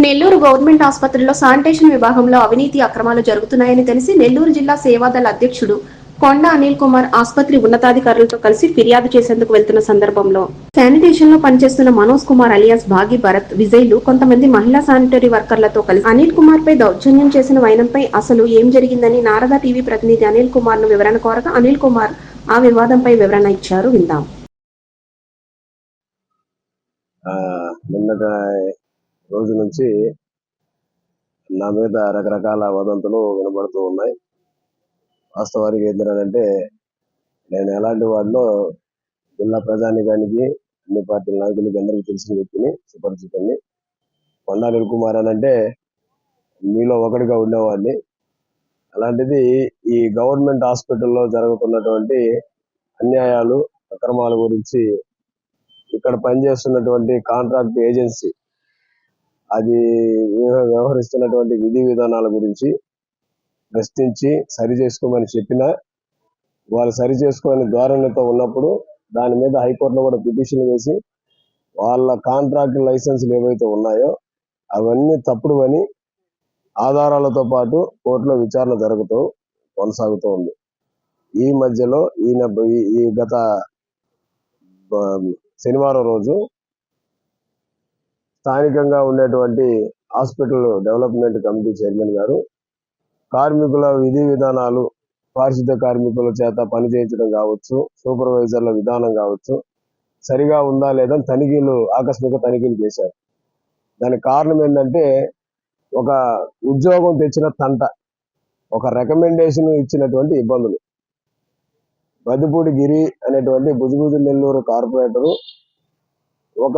Nellore government ఆసుపత్రిలో sanitation విభాగంలో అవినీతి అక్రమాలు జరుగుతున్నాయని తెలిసి నెల్లూరు జిల్లా సేవాదళ అధ్యక్షుడు కొండ అనిల్ కుమార్ ఆసుపత్రి ఉన్నతాధికారులతో కలిసి ఫిర్యాదు చేసేందుకు వెళ్తున్న సందర్భంలో శానిటేషన్ లో పనిచేస్తున్న మనోజ్ కుమార్ అలియాస్ భాగి భరత్ విజయ్లు కొంతమంది మహిళా శానిటరీ వర్కర్లతో కలిసి అనిల్ కుమార్ పై దౌర్జన్యం చేసిన వైనంపై అసలు ఏం జరిగిందని నారద టీవీ ప్రతినిధి అనిల్ కుమార్ ను వివరణ కోరగా అనిల్ కుమార్ ఆ వివాదంపై వివరణ ఇచ్చారు. విందాం. రోజు నుంచి నా మీద రకరకాల వదంతులు వినబడుతూ ఉన్నాయి. వాస్తవానికి ఏంటంటే నేను ఎలాంటి వాడిలో జిల్లా ప్రజానికానికి అన్ని పార్టీల నాయకులకి అందరికీ తెలిసిన వ్యక్తిని, సుపరిచితుని. కొండ అనిల్ కుమార్ అని అంటే మీలో ఒకటిగా ఉండేవాడిని. అలాంటిది ఈ గవర్నమెంట్ హాస్పిటల్లో జరుగుతున్నటువంటి అన్యాయాలు, అక్రమాల గురించి ఇక్కడ పనిచేస్తున్నటువంటి కాంట్రాక్ట్ ఏజెన్సీ అది వ్యవహరిస్తున్నటువంటి విధి విధానాల గురించి ప్రశ్నించి సరి చేసుకోమని చెప్పినా వాళ్ళు సరి చేసుకునే ధోరణితో ఉన్నప్పుడు దాని మీద హైకోర్టులో కూడా పిటిషన్ వేసి వాళ్ళ కాంట్రాక్ట్ లైసెన్సులు ఏవైతే ఉన్నాయో అవన్నీ తప్పుడు అని ఆధారాలతో పాటు కోర్టులో విచారణ కొనసాగుతూ ఉంది. ఈ మధ్యలో ఈ గత శనివారం రోజు స్థానికంగా ఉండేటువంటి హాస్పిటల్ డెవలప్మెంట్ కమిటీ చైర్మన్ గారు కార్మికుల విధి విధానాలు, పారిశుద్ధ్య కార్మికుల చేత పని చేయించడం కావచ్చు, సూపర్వైజర్ల విధానం కావచ్చు సరిగా ఉందా లేదా ఆకస్మిక తనిఖీలు చేశారు. దానికి కారణం ఏంటంటే ఒక ఉద్యోగం తెచ్చిన తంట, ఒక రికమెండేషన్ ఇచ్చినటువంటి ఇబ్బందులు. బద్దిపూడి గిరి అనేటువంటి బుజుబుజు నెల్లూరు కార్పొరేటరు ఒక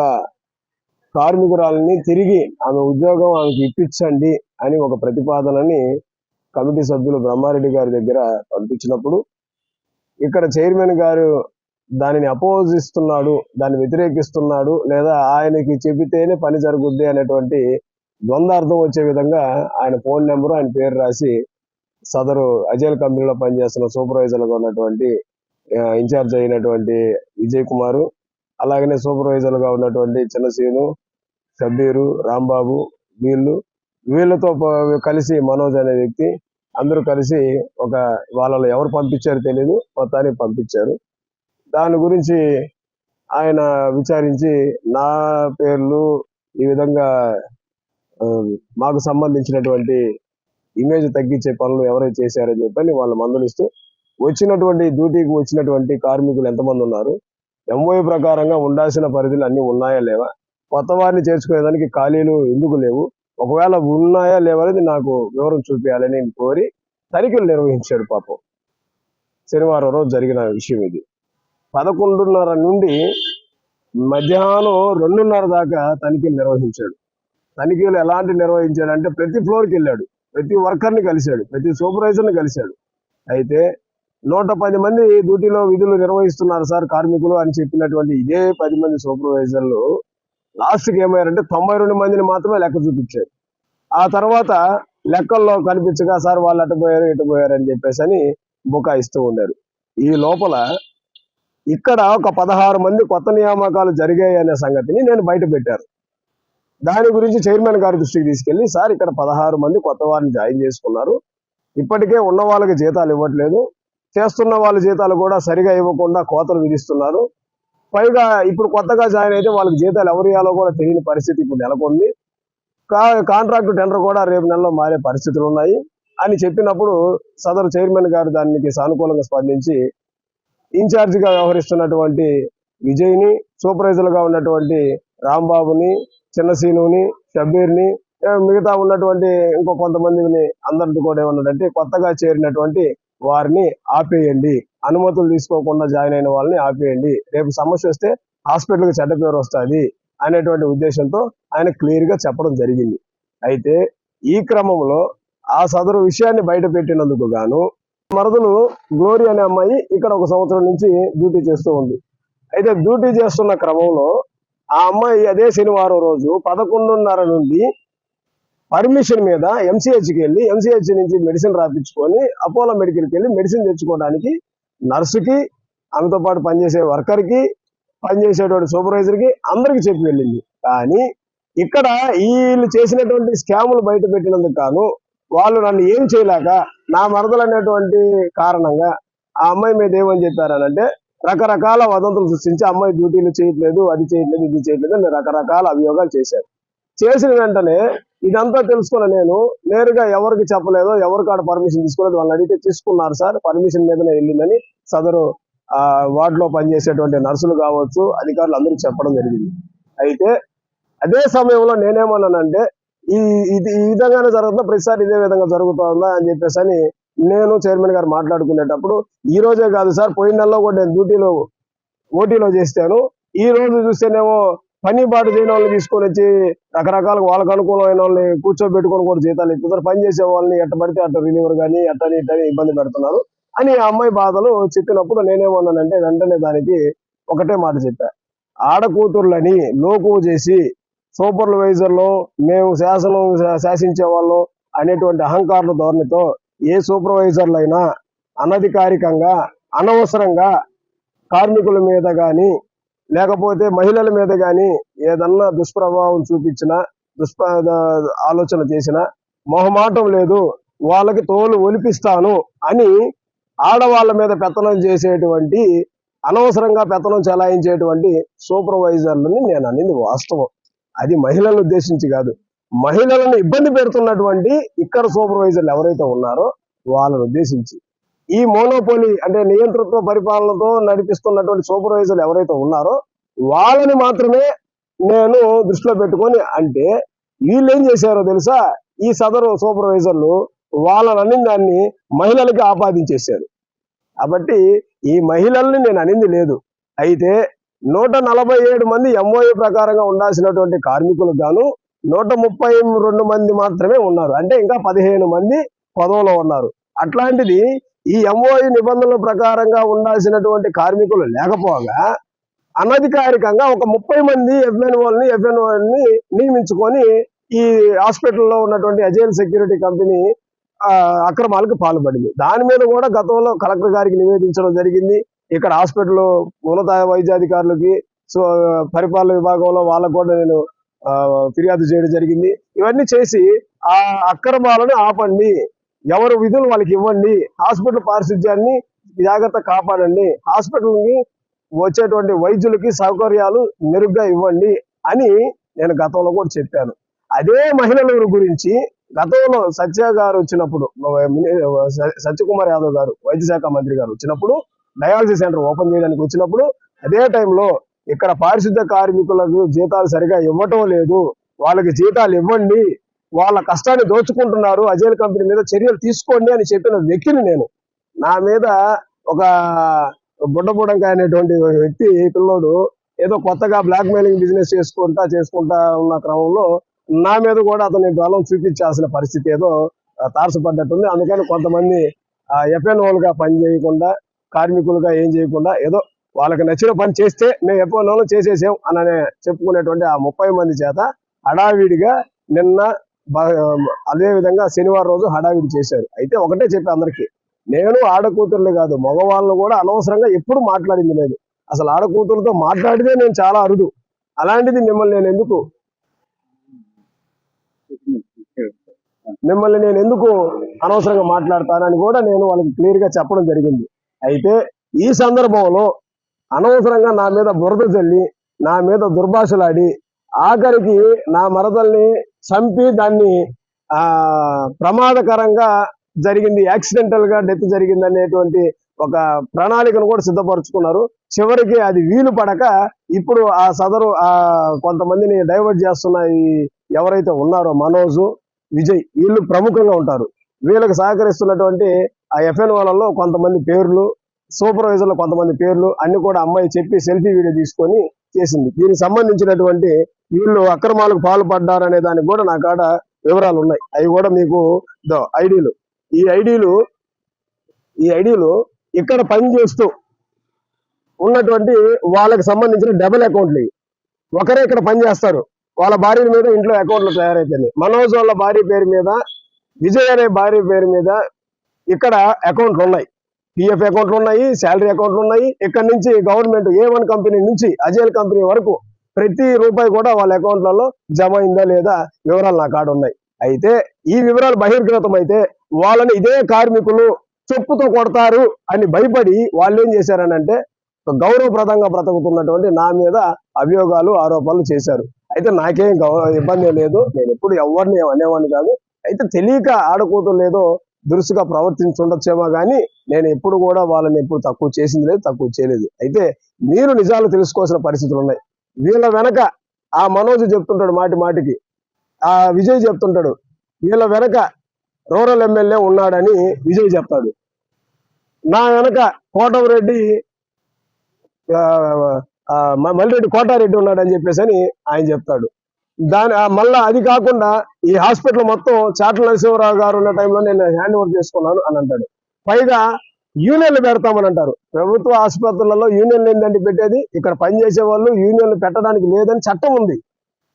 కార్మికురాలని తిరిగి ఆమె ఉద్యోగం ఆమెకి ఇప్పించండి అని ఒక ప్రతిపాదనని కమిటీ సభ్యులు బ్రహ్మారెడ్డి గారి దగ్గర పంపించినప్పుడు ఇక్కడ చైర్మన్ గారు దానిని అపోజిస్తున్నాడు, దాన్ని వ్యతిరేకిస్తున్నాడు, లేదా ఆయనకి చెబితేనే పని జరుగుద్ది అనేటువంటి ద్వంద్వార్థం వచ్చే విధంగా ఆయన ఫోన్ నెంబరు, ఆయన పేరు రాసి సదరు అజయల్ కంపెనీలో పనిచేస్తున్న సూపర్వైజర్లుగా ఉన్నటువంటి ఇన్ఛార్జ్ అయినటువంటి విజయ్ కుమారు, అలాగనే సూపర్వైజర్లుగా ఉన్నటువంటి చిన్నసీను, షబ్బీరు, రాంబాబు, వీళ్ళతో కలిసి మనోజ్ అనే వ్యక్తి అందరూ కలిసి వాళ్ళలో ఎవరు పంపించారో తెలియదు, మొత్తానికి పంపించారు. దాని గురించి ఆయన విచారించి నా పేర్లు ఈ విధంగా మాకు సంబంధించినటువంటి ఇమేజ్ తగ్గించే పనులు ఎవరైతే చేశారని చెప్పని వాళ్ళు మందలిస్తూ డ్యూటీకి వచ్చినటువంటి కార్మికులు ఎంతమంది ఉన్నారు, ఎంఓఏ ప్రకారంగా ఉండాల్సిన పరిధులు అన్ని ఉన్నాయా లేవా, కొత్త వారిని చేర్చుకునేదానికి ఖాళీలు ఎందుకు లేవు, ఒకవేళ ఉన్నాయా లేవనేది నాకు వివరం చూపించాలని కోరి తనిఖీలు నిర్వహించాడు. పాపం శనివారం రోజు జరిగిన విషయం ఇది. 11:30 నుండి మధ్యాహ్నం 2:30 దాకా తనిఖీలు నిర్వహించాడు. తనిఖీలు ఎలాంటి నిర్వహించాడంటే ప్రతి ఫ్లోర్కి వెళ్ళాడు, ప్రతి వర్కర్ని కలిశాడు, ప్రతి సూపర్వైజర్ని కలిశాడు. అయితే 110 మంది డ్యూటీలో విధులు నిర్వహిస్తున్నారు సార్ కార్మికులు అని చెప్పినటువంటి ఇదే 10 మంది సూపర్వైజర్లు లాస్ట్కి ఏమయ్యారంటే 92 మందిని మాత్రమే లెక్క చూపించారు. ఆ తర్వాత లెక్కల్లో కనిపించగా సార్ వాళ్ళు అటు పోయారు ఇటు పోయారు అని చెప్పేసి అని బుకాయిస్తూ ఉన్నారు. ఈ లోపల ఇక్కడ ఒక 16 మంది కొత్త నియామకాలు జరిగాయి అనే సంగతిని నేను బయట పెట్టాను. దాని గురించి చైర్మన్ గారి దృష్టికి తీసుకెళ్లి సార్ ఇక్కడ 16 మంది కొత్త వారిని జాయిన్ చేసుకున్నారు, ఇప్పటికే ఉన్న వాళ్ళకి జీతాలు ఇవ్వట్లేదు, చేస్తున్న వాళ్ళ జీతాలు కూడా సరిగా ఇవ్వకుండా కోతలు విధిస్తున్నారు, పైగా ఇప్పుడు కొత్తగా జాయిన్ అయితే వాళ్ళకి జీతాలు ఎవరు ఇవ్వాలో కూడా తెలియని పరిస్థితి ఇప్పుడు నెలకొంది, కాంట్రాక్ట్ టెండర్ కూడా రేపు నెలలో మారే పరిస్థితులు ఉన్నాయి అని చెప్పినప్పుడు సదరు చైర్మన్ గారు దానికి సానుకూలంగా స్పందించి ఇన్ఛార్జిగా వ్యవహరిస్తున్నటువంటి విజయ్ని, సూపర్వైజర్గా ఉన్నటువంటి రాంబాబుని, చిన్నసీనుని, షబ్బీర్ని, మిగతా ఉన్నటువంటి ఇంకో కొంతమందిని అందరితో కూడా ఏమన్నాడంటే కొత్తగా చేరినటువంటి వారిని ఆపేయండి, అనుమతులు తీసుకోకుండా జాయిన్ అయిన వాళ్ళని ఆపేయండి, రేపు సమస్య వస్తే హాస్పిటల్కి చెడ్డ పేరు వస్తుంది అనేటువంటి ఉద్దేశంతో ఆయన క్లియర్ గా చెప్పడం జరిగింది. అయితే ఈ క్రమంలో ఆ సదరు విషయాన్ని బయట పెట్టినందుకు గాను మరదలు గ్లోరీ అనే అమ్మాయి ఇక్కడ 1 సంవత్సరం నుంచి డ్యూటీ చేస్తూ ఉంది. అయితే డ్యూటీ చేస్తున్న క్రమంలో ఆ అమ్మాయి అదే శనివారం రోజు 11:30 నుండి పర్మిషన్ మీద ఎంసీహెచ్కి వెళ్ళి ఎంసీహెచ్ నుంచి మెడిసిన్ రాపించుకొని అపోలో మెడికల్కి వెళ్ళి మెడిసిన్ తెచ్చుకోవడానికి నర్సుకి, ఆమెతో పాటు పనిచేసే వర్కర్కి, పనిచేసేటువంటి సూపర్వైజర్కి అందరికి చెప్పి వెళ్ళింది. కానీ ఇక్కడ వీళ్ళు చేసినటువంటి స్కాములు బయట పెట్టినందుకు గాను వాళ్ళు నన్ను ఏం చేయలేక నా మరదలు అనేటువంటి కారణంగా ఆ అమ్మాయి మీద ఏమని చెప్పారనంటే రకరకాల వదంతులు సృష్టించి అమ్మాయి డ్యూటీలు చేయట్లేదు, అది చేయట్లేదు, ఇది చేయట్లేదు అని రకరకాల అభియోగాలు చేశారు. చేసిన వెంటనే ఇదంతా తెలుసుకున్న నేను నేరుగా ఎవరికి చెప్పలేదో, ఎవరికి ఆడ పర్మిషన్ తీసుకోలేదు, వాళ్ళని అడిగితే తీసుకున్నారు సార్, పర్మిషన్ మీదనే వెళ్ళిందని సదరు వార్డులో పనిచేసేటువంటి నర్సులు కావచ్చు, అధికారులు అందరికీ చెప్పడం జరిగింది. అయితే అదే సమయంలో నేనేమన్నానంటే ఇది ఈ విధంగానే జరుగుతుందా, ప్రతిసారి ఇదే విధంగా జరుగుతుందా అని చెప్పేసి అని నేను చైర్మన్ గారు మాట్లాడుకునేటప్పుడు ఈ రోజే కాదు సార్, పోయిన నెలలో కూడా నేను ఓటీలో చేస్తాను, ఈ రోజు చూస్తేనేమో పని బాటు చేయని వాళ్ళని తీసుకొని వచ్చి రకరకాల వాళ్ళకి అనుకూలమైన వాళ్ళని కూర్చోబెట్టుకొని కూడా జీతాలు ఇస్తున్నారు, పని చేసే వాళ్ళని ఎట్ట పడితే అట్ట రిలీవర్ కానీ అట్టని ఇట్టని ఇబ్బంది పెడుతున్నారు అని ఆ అమ్మాయి బాధలు చెప్పినప్పుడు నేనేమన్నానంటే వెంటనే దానికి ఒకటే మాట చెప్పా, ఆడకూతుర్లని లోకువ చేసి సూపర్వైజర్లు మేము శాసించే వాళ్ళం అనేటువంటి అహంకారుల ధోరణితో ఏ సూపర్వైజర్లైనా అనధికారికంగా అనవసరంగా కార్మికుల మీద కానీ లేకపోతే మహిళల మీద కానీ ఏదన్నా దుష్ప్రభావం చూపించినా ఆలోచన చేసినా మొహమాటం లేదు, వాళ్ళకి తోలు ఒలిపిస్తాను అని ఆడవాళ్ళ మీద పెత్తనం చేసేటువంటి అనవసరంగా పెత్తనం చెలాయించేటువంటి సూపర్వైజర్లని నేను అనేది వాస్తవం. అది మహిళలను ఉద్దేశించి కాదు, మహిళలను ఇబ్బంది పెడుతున్నటువంటి ఇక్కడ సూపర్వైజర్లు ఎవరైతే ఉన్నారో వాళ్ళను ఉద్దేశించి ఈ మోనోపోలీ అంటే నియంతృత్వ పరిపాలనతో నడిపిస్తున్నటువంటి సూపర్వైజర్లు ఎవరైతే ఉన్నారో వాళ్ళని మాత్రమే నేను దృష్టిలో పెట్టుకొని, అంటే వీళ్ళు ఏం చేశారో తెలుసా, ఈ సదరు సూపర్వైజర్లు వాళ్ళని అనిన దాన్ని మహిళలకి ఆపాదించేశారు. కాబట్టి ఈ మహిళల్ని నేను అనింది లేదు. అయితే 147 మంది ఎంఓఏ ప్రకారంగా ఉండాల్సినటువంటి కార్మికులకు గాను 132 మంది మాత్రమే ఉన్నారు, అంటే ఇంకా 15 మంది పదవులో ఉన్నారు. అట్లాంటిది ఈ ఎంఓఏ నిబంధనల ప్రకారంగా ఉండాల్సినటువంటి కార్మికులు లేకపోగా అనధికారికంగా ఒక 30 మంది ఎఫ్ఎన్ఓని నియమించుకొని ఈ హాస్పిటల్లో ఉన్నటువంటి అజైల్ సెక్యూరిటీ కంపెనీ అక్రమాలకు పాల్పడింది. దాని మీద కూడా గతంలో కలెక్టర్ గారికి నివేదించడం జరిగింది. ఇక్కడ హాస్పిటల్ ఉన్నత వైద్యాధికారులకి పరిపాలన విభాగంలో వాళ్ళకు కూడా నేను ఫిర్యాదు చేయడం జరిగింది. ఇవన్నీ చేసి ఆ అక్రమాలను ఆపండి, ఎవరు విధులు వాళ్ళకి ఇవ్వండి, హాస్పిటల్ పారిశుధ్యాన్ని జాగ్రత్త కాపాడండి, హాస్పిటల్ని వచ్చేటువంటి వైద్యులకి సౌకర్యాలు మెరుగ్గా ఇవ్వండి అని నేను గతంలో కూడా చెప్పాను. అదే మహిళల గురించి గతంలో సత్య గారు వచ్చినప్పుడు, సత్యకుమార్ యాదవ్ గారు వైద్య శాఖ మంత్రి గారు వచ్చినప్పుడు డయాలసిస్ సెంటర్ ఓపెన్ చేయడానికి వచ్చినప్పుడు అదే టైంలో ఇక్కడ పారిశుద్ధ కార్మికులకు జీతాలు సరిగా ఇవ్వటం లేదు, వాళ్ళకి జీతాలు ఇవ్వండి, వాళ్ళ కష్టాన్ని దోచుకుంటున్నారు, అజైల్ కంపెనీ మీద చర్యలు తీసుకోండి అని చెప్పిన వ్యక్తిని నేను. నా మీద ఒక బుడ్డబుడంకాయ అనేటువంటి వ్యక్తి పిల్లోడు ఏదో కొత్తగా బ్లాక్ మెయిలింగ్ బిజినెస్ చేసుకుంటా ఉన్న క్రమంలో నా మీద కూడా అతని బలం చూపించాల్సిన పరిస్థితి ఏదో తారసపడ్డట్టుంది. అందుకని కొంతమంది ఎఫ్ఎన్ఓలుగా పని చేయకుండా, కార్మికులుగా ఏం చేయకుండా ఏదో వాళ్ళకి నచ్చిన పని చేస్తే మేము ఎఫ్ఎన్ఓలు చేసేసాం అని చెప్పుకునేటువంటి ఆ 30 మంది చేత హడావిడిగా నిన్న అదే విధంగా శనివారం రోజు హడావిడి చేశారు. అయితే ఒకటే చెప్పి అందరికీ, నేను ఆడకూతుర్లు కాదు మగవాళ్ళను కూడా అనవసరంగా ఎప్పుడు మాట్లాడింది లేదు. అసలు ఆడకూతురుతో మాట్లాడితే నేను చాలా అరుదు, అలాంటిది మిమ్మల్ని నేను ఎందుకు అనవసరంగా మాట్లాడతానని కూడా నేను వాళ్ళకి క్లియర్ గా చెప్పడం జరిగింది. అయితే ఈ సందర్భంలో అనవసరంగా నా మీద బురద చల్లి, నా మీద దుర్భాషలాడి, ఆఖరికి నా మరదల్ని చంపి దాన్ని ప్రమాదకరంగా జరిగింది, యాక్సిడెంటల్ గా డెత్ జరిగింది అనేటువంటి ఒక ప్రణాళికను కూడా సిద్ధపరచుకున్నారు. చివరికి అది వీలు పడక ఇప్పుడు ఆ సదరు కొంతమందిని డైవర్ట్ చేస్తున్న ఎవరైతే ఉన్నారో మనోజు, విజయ్, వీళ్ళు ప్రముఖంగా ఉంటారు. వీళ్ళకి సహకరిస్తున్నటువంటి ఆ ఎఫ్ఎన్ఓలలో కొంతమంది పేర్లు, సూపర్వైజర్లు కొంతమంది పేర్లు అన్ని కూడా అమ్మాయి చెప్పి సెల్ఫీ వీడియో తీసుకొని చేసింది. దీనికి సంబంధించినటువంటి వీళ్ళు అక్రమాలకు పాల్పడ్డారనే దానికి కూడా నా కాడ వివరాలు ఉన్నాయి. అవి కూడా మీకు ఐడీలు, ఈ ఐడీలు ఇక్కడ పనిచేస్తూ ఉన్నటువంటి వాళ్ళకి సంబంధించిన డబుల్ అకౌంట్లు. ఒకరే ఇక్కడ పనిచేస్తారు, వాళ్ళ భార్య మీద ఇంట్లో అకౌంట్లు తయారైపోయింది. మనోజ్ వాళ్ళ భార్య పేరు మీద, విజయ్ అనే భార్య పేరు మీద ఇక్కడ అకౌంట్లు ఉన్నాయి, పిఎఫ్ అకౌంట్లు ఉన్నాయి, శాలరీ అకౌంట్లు ఉన్నాయి. ఇక్కడ నుంచి గవర్నమెంట్ A1 కంపెనీ నుంచి అజైల్ కంపెనీ వరకు ప్రతి రూపాయి కూడా వాళ్ళ అకౌంట్లలో జమ అయిందా లేదా వివరాలు నా కాడ ఉన్నాయి. అయితే ఈ వివరాలు బహిర్గతం అయితే వాళ్ళని ఇదే కార్మికులు చెప్పుతో కొడతారు అని భయపడి వాళ్ళు ఏం చేశారనంటే గౌరవప్రదంగా బ్రతుకుతున్నటువంటి నా మీద అభియోగాలు ఆరోపణలు చేశారు. అయితే నాకేం ఇబ్బంది లేదు, నేను ఎప్పుడు ఎవరిని అనేవాడిని కాదు. అయితే తెలియక ఆడకూతురు లేదో దురుసుగా ప్రవర్తించుండొచ్చేమో కానీ నేను ఎప్పుడు కూడా వాళ్ళని ఎప్పుడు తక్కువ చేసింది లేదు, తక్కువ చేయలేదు. అయితే మీరు నిజాలు తెలుసుకోవాల్సిన పరిస్థితులు ఉన్నాయి. వీళ్ళ వెనక ఆ మనోజ్ చెప్తుంటాడు మాటి మాటికి, ఆ విజయ్ చెప్తుంటాడు వీళ్ళ వెనక రూరల్ ఎమ్మెల్యే ఉన్నాడని విజయ్ చెప్తాడు. నా వెనక కోటమిరెడ్డి మల్లిరెడ్డి కోటారెడ్డి ఉన్నాడని చెప్పేసి అని ఆయన చెప్తాడు. మళ్ళా అది కాకుండా ఈ హాస్పిటల్ మొత్తం చాట్ల నరసింహరావు గారు ఉన్న టైంలో నేను హ్యాండ్ ఓవర్ చేసుకున్నాను అని అంటాడు. పైగా యూనియన్లు పెడతామని అంటారు. ప్రభుత్వ ఆసుపత్రులలో యూనియన్లు ఏంటంటే పెట్టేది, ఇక్కడ పనిచేసే వాళ్ళు యూనియన్లు పెట్టడానికి లేదని చట్టం ఉంది.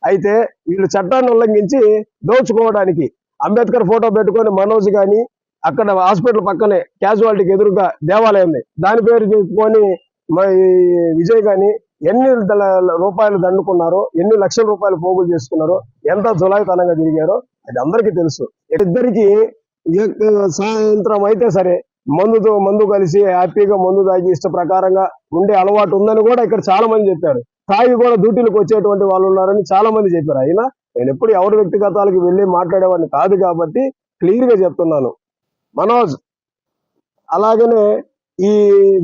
అయితే వీళ్ళు చట్టాన్ని ఉల్లంఘించి దోచుకోవడానికి అంబేద్కర్ ఫోటో పెట్టుకొని మనోజ్ కానీ అక్కడ హాస్పిటల్ పక్కనే క్యాజువాలిటీకి ఎదురుగా దేవాలయం ఉంది, దాని పేరు చెప్పుకొని విజయ్ గాని ఎన్ని రూపాయలు దండుకున్నారో, ఎన్ని లక్షల రూపాయలు పోగులు చేసుకున్నారో, ఎంత జులాయితనంగా తిరిగారో అది అందరికీ తెలుసు. ఇద్దరికి సాయంత్రం అయితే సరే మందు కలిసి హ్యాపీగా మందు తాగి ఇష్ట ప్రకారంగా ఉండే అలవాటు ఉందని కూడా ఇక్కడ చాలా మంది చెప్పారు. తాగి కూడా డ్యూటీలకు వచ్చేటువంటి వాళ్ళు ఉన్నారని చాలా మంది చెప్పారు. అయినా నేను ఎప్పుడు ఎవరి వ్యక్తిగతాలకు వెళ్ళి మాట్లాడేవాడిని కాదు కాబట్టి క్లియర్ గా చెప్తున్నాను. మనోజ్ అలాగనే ఈ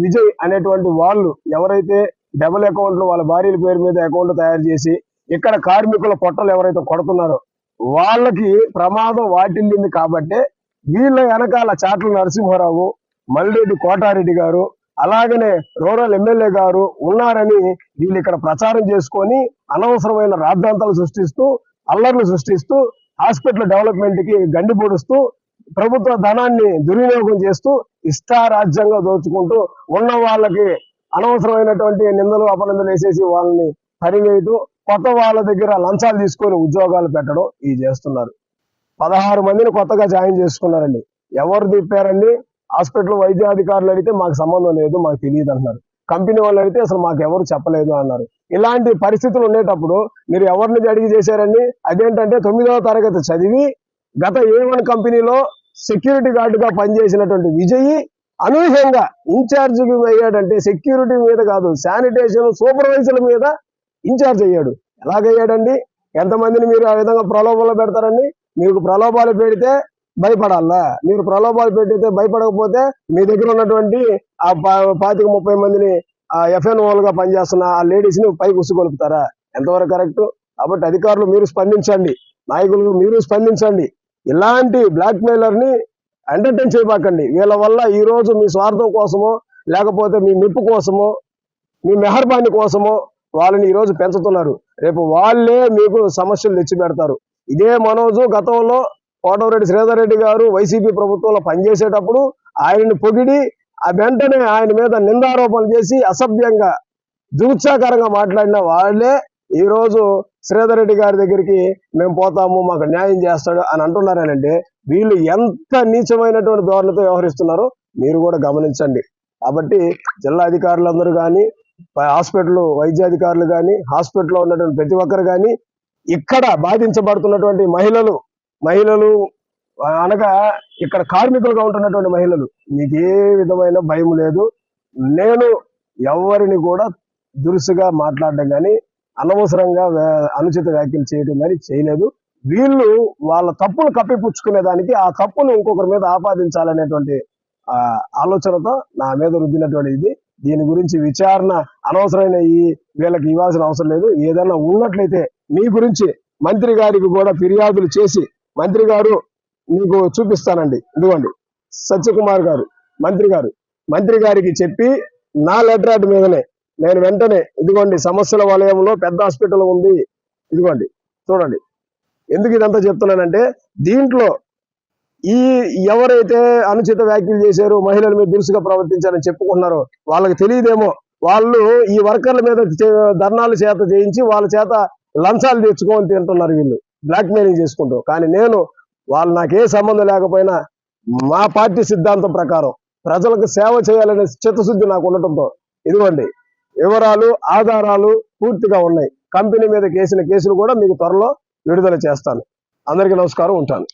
విజయ్ అనేటువంటి వాళ్ళు ఎవరైతే డబుల్ అకౌంట్లు వాళ్ళ భార్యల పేరు మీద అకౌంట్ తయారు చేసి ఇక్కడ కార్మికుల పొట్టలు ఎవరైతే కొడుతున్నారో వాళ్ళకి ప్రమాదం వాటిల్లింది కాబట్టి వీళ్ళ వెనకాల చాట్ల నరసింహారావు, మల్లిరెడ్డి కోటారెడ్డి గారు, అలాగనే రూరల్ ఎమ్మెల్యే గారు ఉన్నారని వీళ్ళు ఇక్కడ ప్రచారం చేసుకొని అనవసరమైన రాద్ధాంతాలు సృష్టిస్తూ, అల్లర్లు సృష్టిస్తూ, హాస్పిటల్ డెవలప్మెంట్ కి గండి పొడుస్తూ, ప్రభుత్వ ధనాన్ని దుర్వినియోగం చేస్తూ ఇష్టారాజ్యంగా దోచుకుంటూ ఉన్న వాళ్ళకి అనవసరమైనటువంటి నిందలు అపనిందలు వేసేసి వాళ్ళని పరివేయటం, కొత్త వాళ్ళ దగ్గర లంచాలు తీసుకొని ఉద్యోగాలు పెట్టడం ఇవి చేస్తున్నారు. 16 మందిని కొత్తగా జాయిన్ చేసుకున్నారండి. ఎవరు తిప్పారండి? హాస్పిటల్ వైద్యాధికారులు అడిగితే మాకు సంబంధం లేదు, మాకు తెలియదు అంటున్నారు. కంపెనీ వాళ్ళు అడిగితే అసలు మాకు ఎవరు చెప్పలేదు అన్నారు. ఇలాంటి పరిస్థితులు ఉండేటప్పుడు మీరు ఎవరిని అడిగి చేశారండి? అదేంటంటే 9వ తరగతి చదివి గత A1 కంపెనీలో సెక్యూరిటీ గార్డుగా పనిచేసినటువంటి విజయ్ అనూహ్యంగా ఇన్ఛార్జ్ అయ్యాడంటే సెక్యూరిటీ మీద కాదు, శానిటేషన్ సూపర్వైజర్ల మీద ఇన్ఛార్జ్ అయ్యాడు. ఎలాగయ్యాడండి? ఎంతమందిని మీరు ఆ విధంగా ప్రలోభాలు పెడతారండి? మీకు ప్రలోభాలు పెడితే భయపడాలా? మీరు ప్రలోభాలు పెడితే భయపడకపోతే మీ దగ్గర ఉన్నటువంటి ఆ 25-30 మందిని FNOలుగా పనిచేస్తున్న ఆ లేడీస్ ని పైకి ఉసుగొలుపుతారా? ఎంతవరకు కరెక్ట్? కాబట్టి అధికారులు మీరు స్పందించండి, నాయకులు మీరు స్పందించండి. ఇలాంటి బ్లాక్ మెయిలర్ ని ఎంటర్టైన్ చేయబాకండి. వీళ్ళ వల్ల ఈ రోజు మీ స్వార్థం కోసమో లేకపోతే మీ మెప్పు కోసమో మీ మెహర్బాని కోసమో వాళ్ళని ఈ రోజు పెంచుతున్నారు. రేపు వాళ్ళే మీకు సమస్యలు తెచ్చి పెడతారు. ఇదే మనోజు గతంలో కోటమిరెడ్డి శ్రీధర్ రెడ్డి గారు వైసీపీ ప్రభుత్వంలో పనిచేసేటప్పుడు ఆయన్ని పొగిడి ఆ వెంటనే ఆయన మీద నిందారోపణలు చేసి అసభ్యంగా దురుత్సాహకరంగా మాట్లాడిన వాళ్ళే ఈ రోజు శ్రీధర్ రెడ్డి గారి దగ్గరికి మేము పోతాము, మాకు న్యాయం చేస్తాడు అని అంటున్నారనంటే వీళ్ళు ఎంత నీచమైనటువంటి ధోరణితో వ్యవహరిస్తున్నారో మీరు కూడా గమనించండి. కాబట్టి జిల్లా అధికారులందరూ కానీ, హాస్పిటల్ వైద్యాధికారులు కానీ, హాస్పిటల్లో ఉన్నటువంటి ప్రతి ఒక్కరు కానీ, ఇక్కడ బాధించబడుతున్నటువంటి మహిళలు అనగా ఇక్కడ కార్మికులుగా ఉంటున్నటువంటి మహిళలు, మీకు ఏ విధమైన భయం లేదు. నేను ఎవరిని కూడా దురుసుగా మాట్లాడడం కానీ అనవసరంగా అనుచిత వ్యాఖ్యలు చేయడం కానీ చేయలేదు. వీళ్ళు వాళ్ళ తప్పులు కప్పిపుచ్చుకునేదానికి ఆ తప్పును ఇంకొకరి మీద ఆపాదించాలనేటువంటి ఆలోచనతో నా మీద రుద్దినటువంటి ఇది. దీని గురించి విచారణ అనవసరమైన వీళ్ళకి ఇవ్వాల్సిన అవసరం లేదు. ఏదైనా ఉన్నట్లయితే మీ గురించి మంత్రి గారికి కూడా ఫిర్యాదులు చేసి, మంత్రి గారు మీకు చూపిస్తానండి, ఇదిగోండి సత్యకుమార్ గారు మంత్రి గారికి చెప్పి నా లెటర్ యాడ్ మీదనే నేను వెంటనే ఇదిగోండి సమస్యల వలయంలో పెద్ద హాస్పిటల్ ఉంది, ఇదిగోండి చూడండి. ఎందుకు ఇదంతా చెప్తున్నానంటే దీంట్లో ఎవరైతే అనుచిత వ్యాఖ్యలు చేశారో, మహిళల మీద దురుసుగా ప్రవర్తించారని చెప్పుకుంటున్నారో వాళ్ళకి తెలియదేమో, వాళ్ళు ఈ వర్కర్ల మీద ధర్నాలు చేత చేయించి వాళ్ళ చేత లంచాలు తెచ్చుకొని తింటున్నారు వీళ్ళు, బ్లాక్ మెయిలింగ్ చేసుకుంటూ. కానీ నేను వాళ్ళు నాకే సంబంధం లేకపోయినా మా పార్టీ సిద్ధాంతం ప్రకారం ప్రజలకు సేవ చేయాలనే చిత్తశుద్ధి నాకు ఉండటంతో ఇదిగోండి వివరాలు, ఆధారాలు పూర్తిగా ఉన్నాయి. కంపెనీ మీద కేసులు కూడా మీకు త్వరలో విడుదల చేస్తాను. అందరికీ నమస్కారం, ఉంటాను.